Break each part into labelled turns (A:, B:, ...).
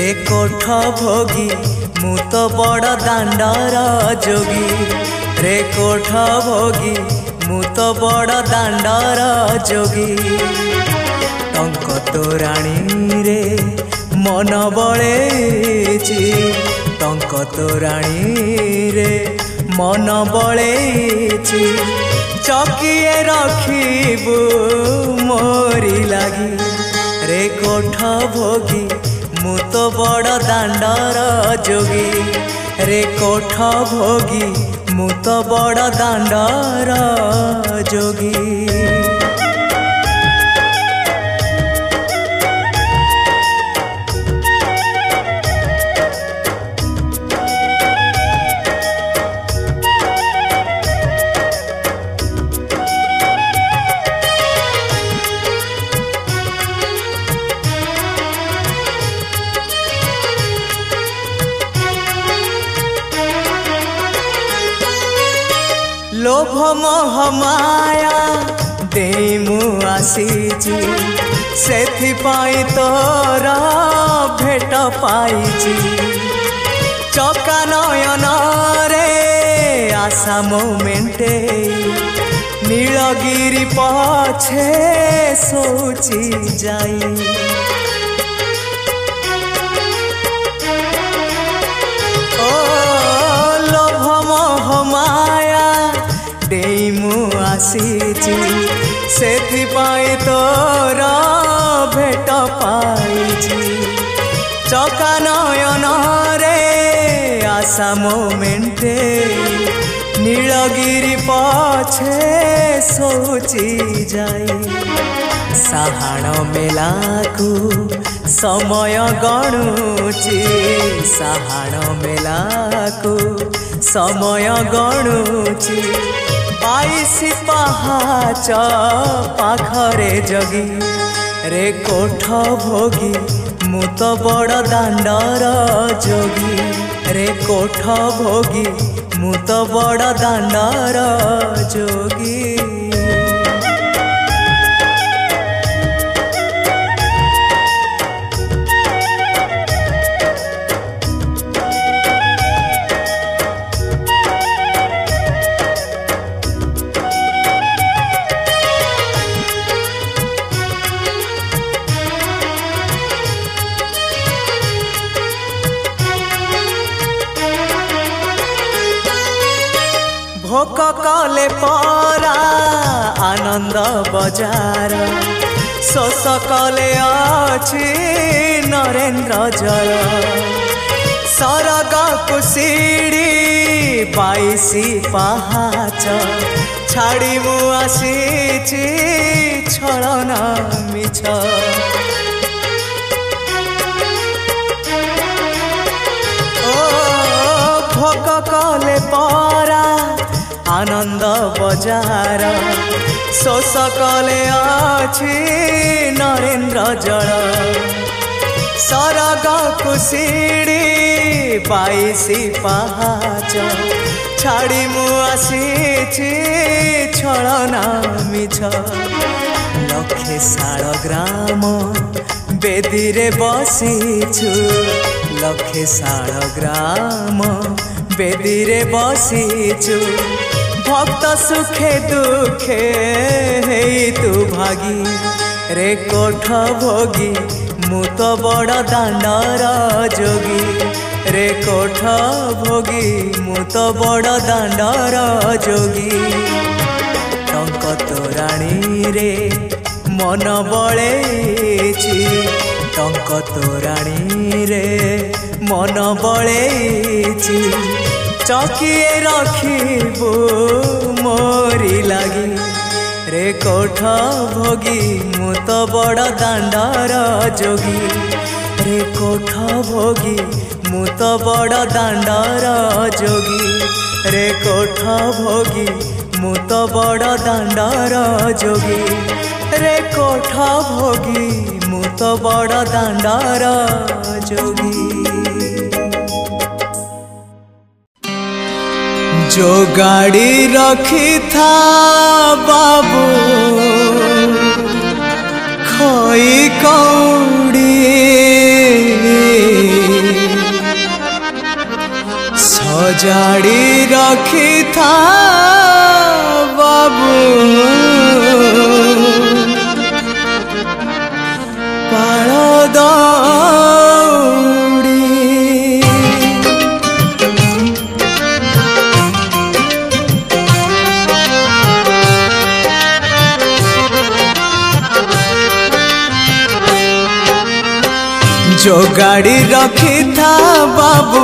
A: रे कोठ भोगी मु तो बड़ दांडर जोगी रे कोठ भोगी मु तो बड़ दांडर जोगी टंक तोराणी रे मन बळेची टंक तोराणी रे मन बळेची चकिए रखिबू मोरी लागी रे कोठ भोगी मु तो बड़ दांडर जोगी रे कोठ भोगी मु तो बड़ दांडर जोगी। लोभ मोह माया दे मु आसीची सेथिपाई तोर भेट पाइची चका नयन रे आशा मोमेंटे नीलगिरी पछे सोची जाई ओ लोभ मोह माया मु आसीची सेथिपाई तोर भेट पाइची चका नयन रे आशा मोमेंटे नीलगिरी पछे सोची जाई साहाण मेला को समय गणुची साहाण मेला को समय गणुची आईसी पहाच पाखरे जगी रे कोठ भोगी मु तो बड़ दांडर जोगी रे कोठ भोगी मु तो बड़ दांडर जोगी। भोक कले परा आनंद बजार शोष कले अछि नरेन्द्र जल सरग कुसीड़ी बाईसी पहाच छाड़ी मु आसीची छलना मिछ ओ भोक कले परा आनंद बजार शोष कले अछि नरेन्द्र जल सरग कुसीड़ी बाईसी पहाच छाड़ी मु आसीची छलना मिछ लक्षे शाल ग्राम बेदी रे बसीछु लक्षे शाल ग्राम बेदी रे बसीछु भक्त सुखे दुखे हेई तू भागी रे कोठ भोगी मु तो बड़ दांडर जोगी रे कोठ भोगी मु तो बड़ दांडर जोगी टंक तोराणी रे मन बळेची टंक तोराणी रे मन बळेची चकिए रखिबू मोरी लागी रे कोठ भोगी मु तो बड़ दांडर जोगी रे कोठ भोगी मु तो बड़ दांडर जोगी रे कोठ भोगी मु तो बड़ दांडर जोगी रे कोठ भोगी मु तो बड़ दांडर जोगी। जो गाड़ी रखी था बाबू खोई कौड़ी सजाड़ी रखी था बाबू पाल दौड़ी। जो गाड़ी रखी था बाबू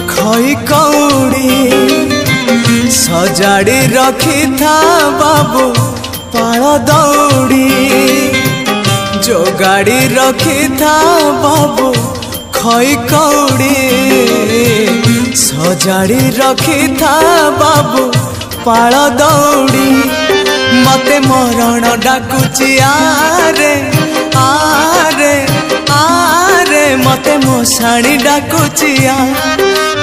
A: खई कौड़ी सजाड़ी रखी था बाबू पाल दौड़ी। जो गाड़ी रखी था बाबू खई कौड़ी सजाड़ी रखी था बाबू पाल दौड़ी। मते मरण डाकुची आरे आरे आरे मते मशाणी डाकुची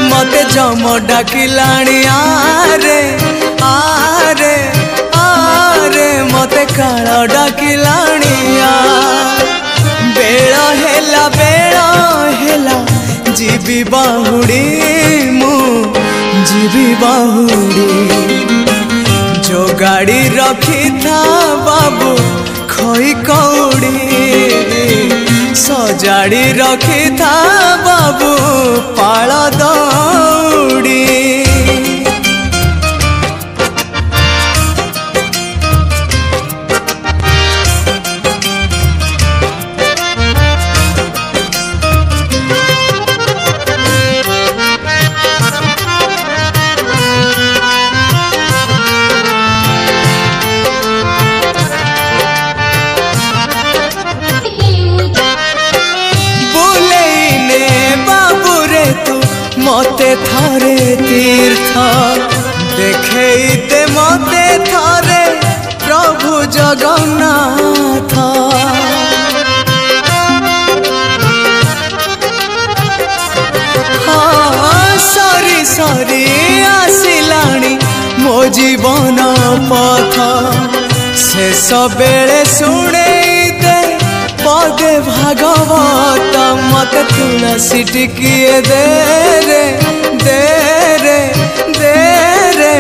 A: मते जम डाकिलाणी आरे आरे आरे मते काल डाकिलाणी बेल हेला जीवी बाहुड़ी मु जीवी बाहुड़ी। जो गाड़ी रखी था बाबू खई कौड़ी सजाड़ी रखी था बाबू पाल दौड़ी। मते थारे तीर्थ देखेते मते थारे प्रभु जगन्नाथ। हाँ सरी सरी आसिलाणी मो जीवन पथ शेष बेले शुणे पदे भागवत मत तुलसी टिकिए दे रे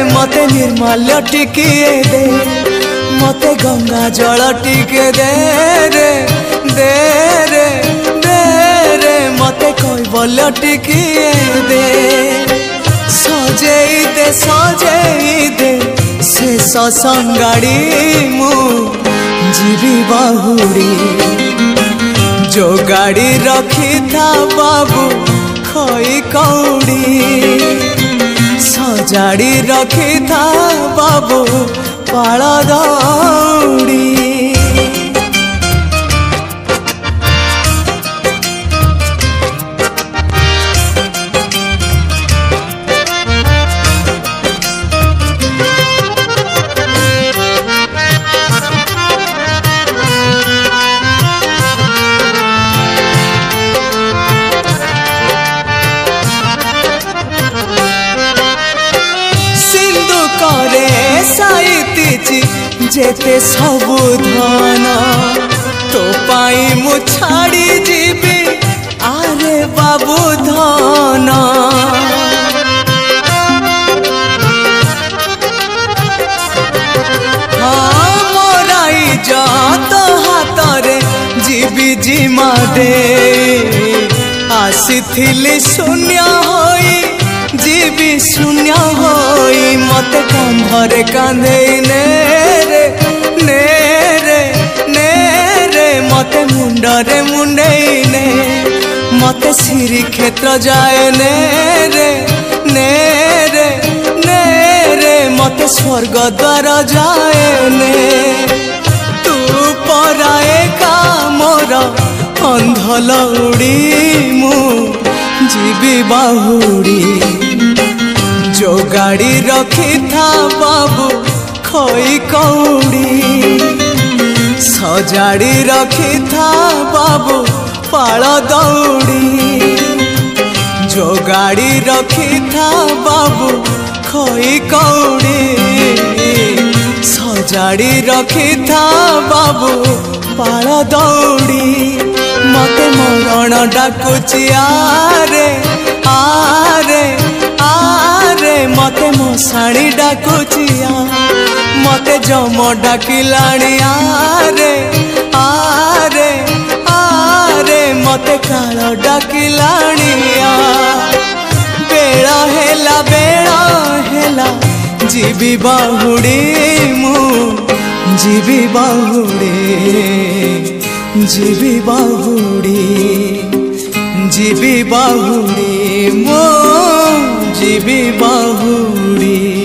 A: मते निर्मल्य टिकिए दे मते गंगा जल टिके दे रे मते कैवल्य टिकिए दे। सजेई दे शेष संगाड़ी मु जीवी बाहुड़ी। जो गाड़ी रखी था बाबू खई कौड़ी सजाड़ी रखी था बाबू पाल दौड़ी। जेते सबु धन तो पाई मु छाड़ी जीवी आरे बाबू धन। हाँ मोराई जात हातरे जीवी जिमा दे आसीथिली शून्य होई जीवी शून्य होई मते कंधरे कांधे ने मते मुंडरे मुंडेई ने मते सिरी क्षेत्र जाए ने मते स्वर्ग द्वार जाए ने। तू पराए का मोर अंधलौड़ी मु जीवी बाहुड़ी। जो गाड़ी रखी था बाबू खई कौड़ी सजाड़ी रखी था बाबू पाल दौड़ी। जो गाड़ी रखी था बाबू खई कौड़ी सजाड़ी रखी था बाबू पाल दौड़ी। मते मरण डाकुची आरे आरे आरे मशाणी डाकुचिया मते जम डाकिलाणी आरे आरे आरे मते काल डाकिलाणी बेला हेला जीवी बाहुड़ी मु जीवी बाहुड़ी जीवी बाहुड़ी जीवी बाहुड़ी मो जीवी बाहुड़ी।